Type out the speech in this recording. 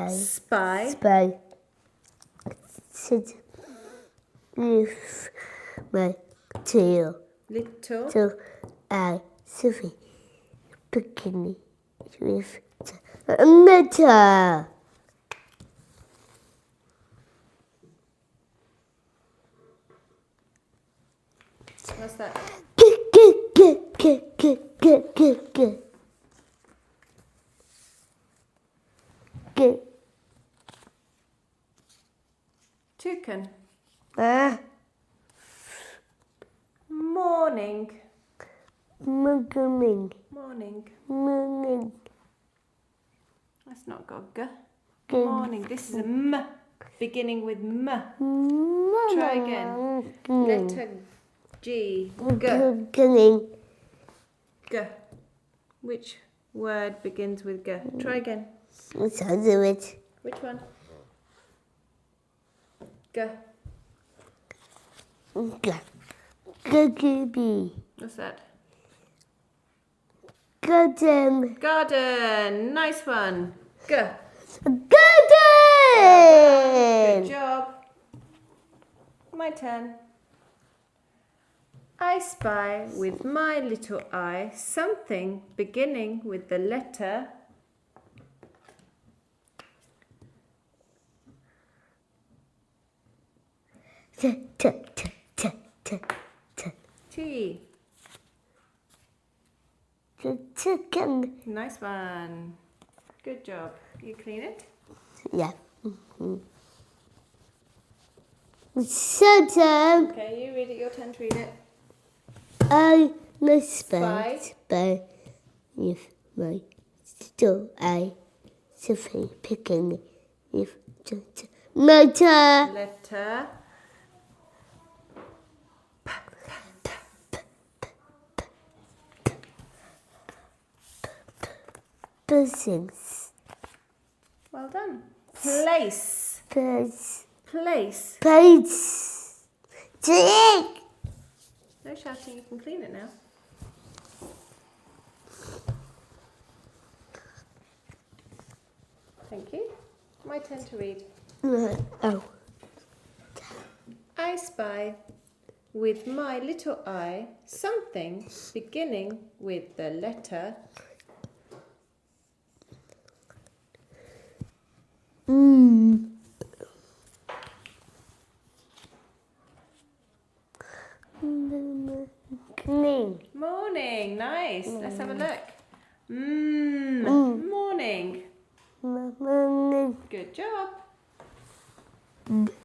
Spy. Spy. Sit with my tail. Little. So I Sophie picking with the letter. What's that? Toucan. Morning. Morning. Morning. That's not got G. Morning. This is a M. Beginning with M. Try again. Letter G. G. G. Which word begins with G? Try again. Let's do it. Which one? G. Guggy. What's that? Garden. Garden. Nice one. G. Garden. Good job. My turn. I spy with my little eye something beginning with the letter T. Chicken. Nice one. Good job. You clean it? Yeah. Satan. Okay, you read it. Your turn to read it. I Spy. spy with my little eye Sophie picking with letter. Letter Buzzings. Well done. Place. Place. Place. Place. Drink. No shouting. You can clean it now. Thank you. My turn to read. Oh. I spy with my little eye something beginning with the letter Clean. Morning. Nice. Let's have a look. Morning. Morning. Good job.